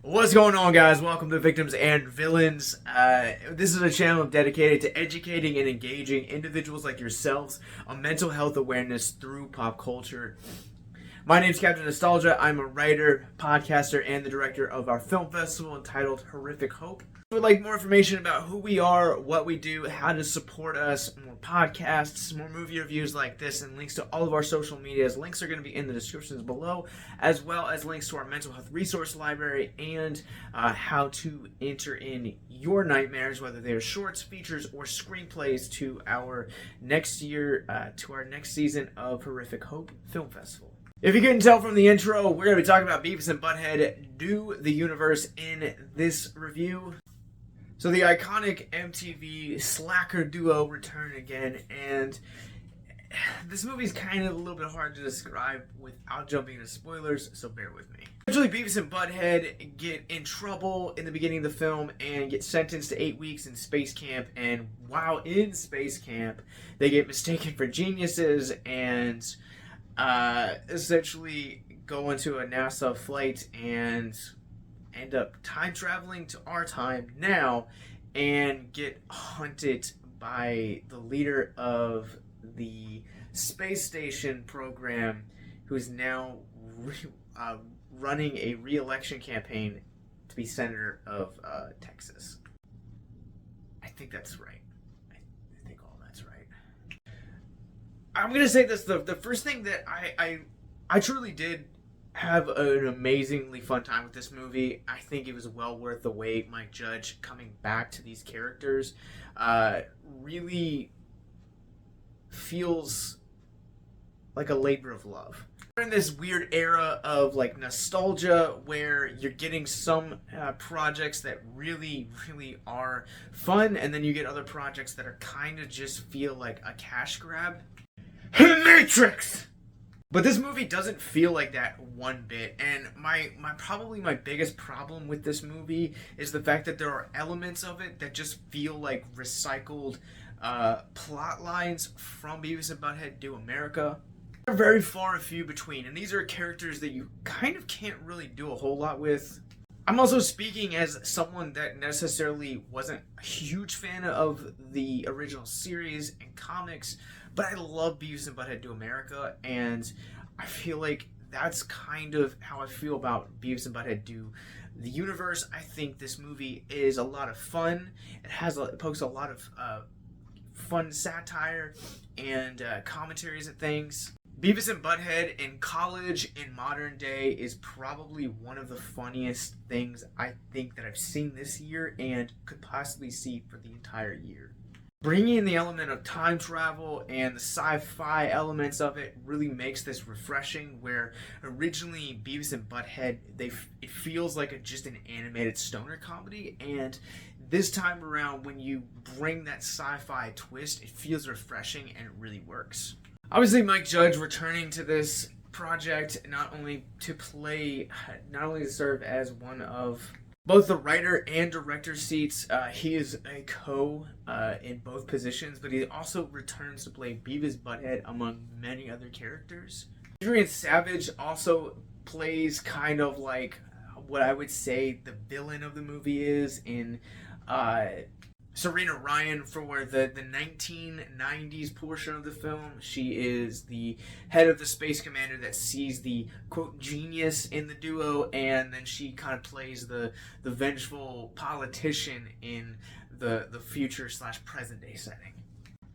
What's going on, guys? Welcome to Victims and Villains. This is a channel dedicated to educating and engaging individuals like yourselves on mental health awareness through pop culture. My name's Captain Nostalgia. I'm a writer, podcaster, and the director of our film festival entitled Horrific Hope. If you would like more information about who we are, what we do, how to support us, more podcasts, more movie reviews like this, and links to all of our social medias, links are going to be in the descriptions below, as well as links to our mental health resource library and how to enter in your nightmares, whether they're shorts, features, or screenplays, to our next year, to our next season of Horrific Hope Film Festival. If you couldn't tell from the intro, we're going to be talking about Beavis and Butthead Do the Universe in this review. So the iconic MTV slacker duo return again, and this movie's kind of a little bit hard to describe without jumping into spoilers, so bear with me. Eventually, Beavis and Butthead get in trouble in the beginning of the film and get sentenced to 8 weeks in space camp, and while in space camp, they get mistaken for geniuses and essentially go into a NASA flight and end up time traveling to our time now and get hunted by the leader of the space station program, who's now running a re-election campaign to be senator of Texas. I think that's right. I think all that's right. I'm gonna say this: the first thing that I truly did have an amazingly fun time with this movie. I think it was well worth the wait. Mike Judge coming back to these characters really feels like a labor of love. We're in this weird era of like nostalgia where you're getting some projects that really are fun, and then you get other projects that are kind of just feel like a cash grab. Matrix! But this movie doesn't feel like that one bit, and my biggest problem with this movie is the fact that there are elements of it that just feel like recycled plot lines from Beavis and Butthead Do America. They're very far and few between, and these are characters that you kind of can't really do a whole lot with. I'm also speaking as someone that necessarily wasn't a huge fan of the original series and comics, but I love Beavis and Butthead Do America, and I feel like that's kind of how I feel about Beavis and Butthead Do the Universe. I think this movie is a lot of fun. It pokes a lot of fun satire and commentaries and things. Beavis and Butthead in college in modern day is probably one of the funniest things I think that I've seen this year and could possibly see for the entire year. Bringing in the element of time travel and the sci-fi elements of it really makes this refreshing, where originally Beavis and Butthead, it feels like just an animated stoner comedy, and this time around when you bring that sci-fi twist, it feels refreshing and it really works. Obviously, Mike Judge returning to this project not only to serve as one of both the writer and director seats. He is a in both positions, but he also returns to play Beavis Butthead among many other characters. Andrea Savage also plays kind of like what I would say the villain of the movie is in Serena Ryan for the 1990s portion of the film. She is the head of the space commander that sees the quote genius in the duo, and then she kind of plays the vengeful politician in the future / present day setting.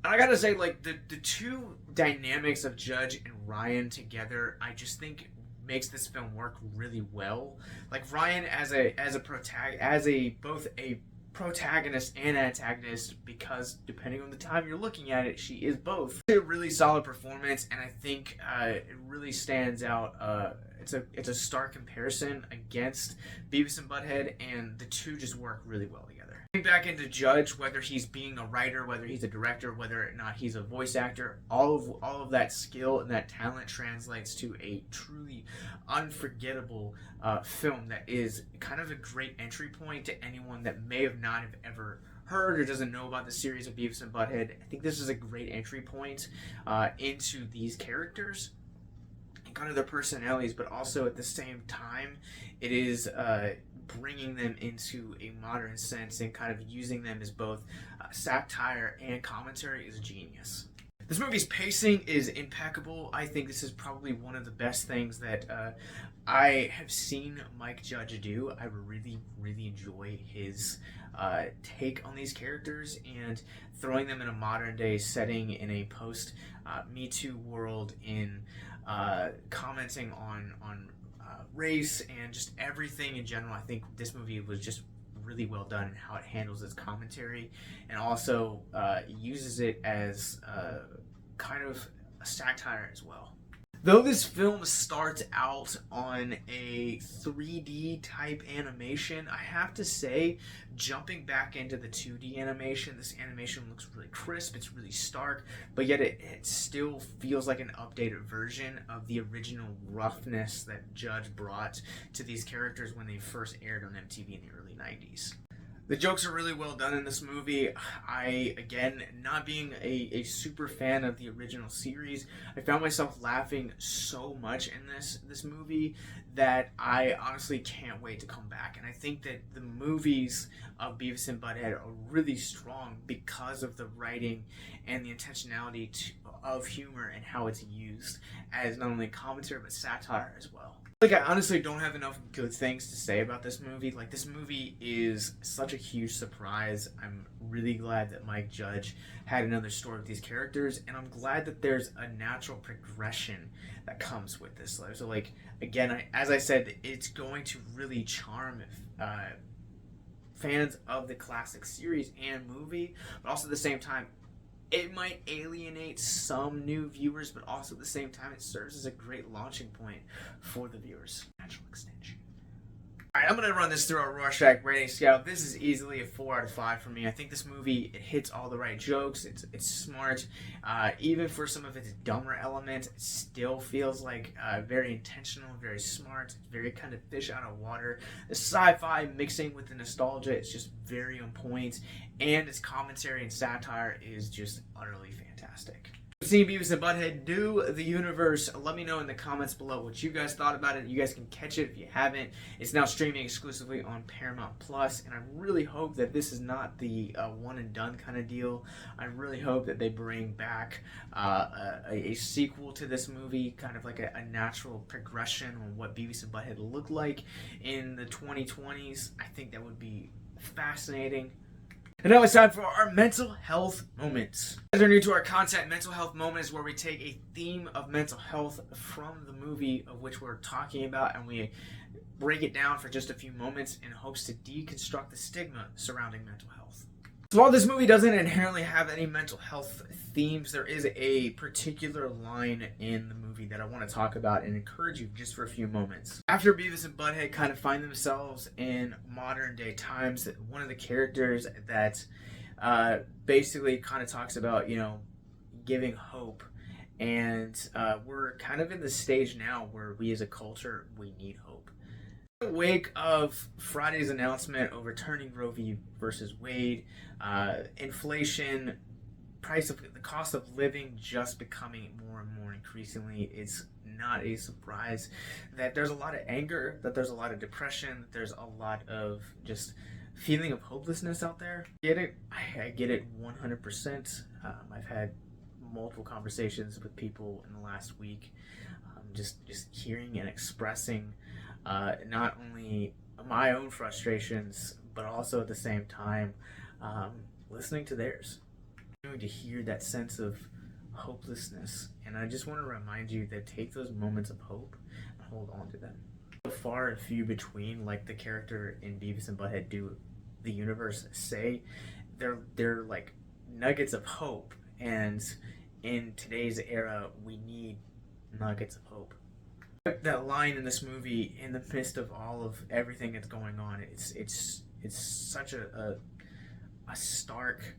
And I gotta say, like the two dynamics of Judge and Ryan together, I just think makes this film work really well. Like Ryan as both a protagonist and antagonist, because depending on the time you're looking at it, she is both. It's a really solid performance, and I think it really stands out. It's a stark comparison against Beavis and Butthead, and the two just work really well together. Getting back into Judge, whether he's being a writer, whether he's a director, whether or not he's a voice actor, all of that skill and that talent translates to a truly unforgettable film that is kind of a great entry point to anyone that may have not have ever heard or doesn't know about the series of Beavis and Butthead, I think this is a great entry point into these characters and kind of their personalities, but also at the same time, it is bringing them into a modern sense and kind of using them as both satire and commentary is genius. This movie's pacing is impeccable. I think this is probably one of the best things that I have seen Mike Judge do. I really, really enjoy his take on these characters and throwing them in a modern day setting in a post Me Too world, in commenting on race and just everything in general. I think this movie was just really well done in how it handles its commentary and also uses it as kind of a satire as well. Though this film starts out on a 3D type animation, I have to say, jumping back into the 2D animation, this animation looks really crisp, it's really stark, but yet it still feels like an updated version of the original roughness that Judge brought to these characters when they first aired on MTV in the early 90s. The jokes are really well done in this movie. I, again, not being a super fan of the original series, I found myself laughing so much in this movie that I honestly can't wait to come back. And I think that the movies of Beavis and Butthead are really strong because of the writing and the intentionality of humor and how it's used as not only commentary but satire as well. Like, I honestly don't have enough good things to say about this movie. Like, this movie is such a huge surprise. I'm really glad that Mike Judge had another story with these characters, and I'm glad that there's a natural progression that comes with this. So, like, again, as I said, it's going to really charm fans of the classic series and movie, but also at the same time, it might alienate some new viewers, but also at the same time, it serves as a great launching point for the viewers. Natural extension. Alright, I'm going to run this through our Rorschach rating scale. This is easily a 4 out of 5 for me. I think this movie, it hits all the right jokes. It's smart. Even for some of its dumber elements, it still feels like very intentional, very smart, very kind of fish out of water. The sci-fi mixing with the nostalgia is just very on point, and its commentary and satire is just utterly fantastic. Seeing Beavis and Butthead do the universe, let me know in the comments below what you guys thought about it. You guys can catch it if you haven't. It's now streaming exclusively on Paramount Plus, and I really hope that this is not the one and done kind of deal. I really hope that they bring back a sequel to this movie, kind of like a natural progression on what Beavis and Butthead looked like in the 2020s. I think that would be fascinating. And now it's time for our mental health moments. If you're new to our content, mental health moment is where we take a theme of mental health from the movie of which we're talking about and we break it down for just a few moments in hopes to deconstruct the stigma surrounding mental health. So while this movie doesn't inherently have any mental health themes, there is a particular line in the movie that I want to talk about and encourage you just for a few moments. After Beavis and Butthead kind of find themselves in modern day times, one of the characters that basically kind of talks about, you know, giving hope, and we're kind of in the stage now where we as a culture, we need hope. In the wake of Friday's announcement overturning Roe v. versus Wade, inflation, the cost of living just becoming more and more increasingly, it's not a surprise that there's a lot of anger, that there's a lot of depression, that there's a lot of just feeling of hopelessness out there. I get it 100%. I've had multiple conversations with people in the last week, just hearing and expressing not only my own frustrations, but also at the same time listening to theirs. To hear that sense of hopelessness, and I just want to remind you that take those moments of hope and hold on to them. So far and few between, like the character in Beavis and Butthead do the universe say, they're like nuggets of hope, and in today's era we need nuggets of hope. That line in this movie, in the midst of all of everything that's going on, it's such a stark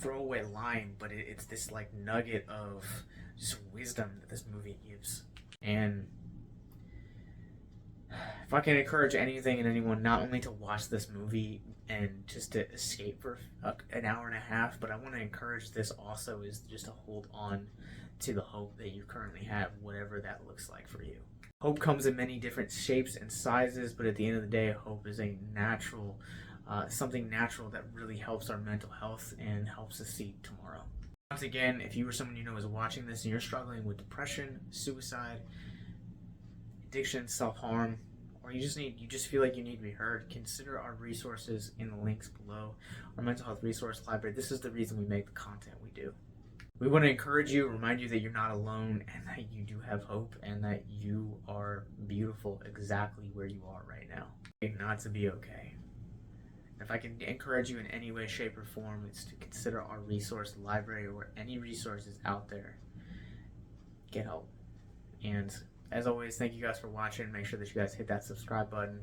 throwaway line, but it's this like nugget of just wisdom that this movie gives. And if I can encourage anything and anyone, not only to watch this movie and just to escape for an hour and a half, but I want to encourage this also is just to hold on to the hope that you currently have, whatever that looks like for you. Hope comes in many different shapes and sizes, but at the end of the day, hope is a natural, something natural that really helps our mental health and helps us see tomorrow. Once again, if you or someone you know is watching this and you're struggling with depression, suicide, addiction, self-harm, or you just feel like you need to be heard, consider our resources in the links below. Our mental health resource library. This is the reason we make the content we do. We want to encourage you, remind you that you're not alone and that you do have hope and that you are beautiful exactly where you are right now. Not to be okay. If I can encourage you in any way, shape, or form, it's to consider our resource library or any resources out there. Get help. And as always, thank you guys for watching. Make sure that you guys hit that subscribe button.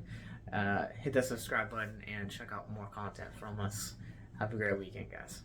And check out more content from us. Have a great weekend, guys.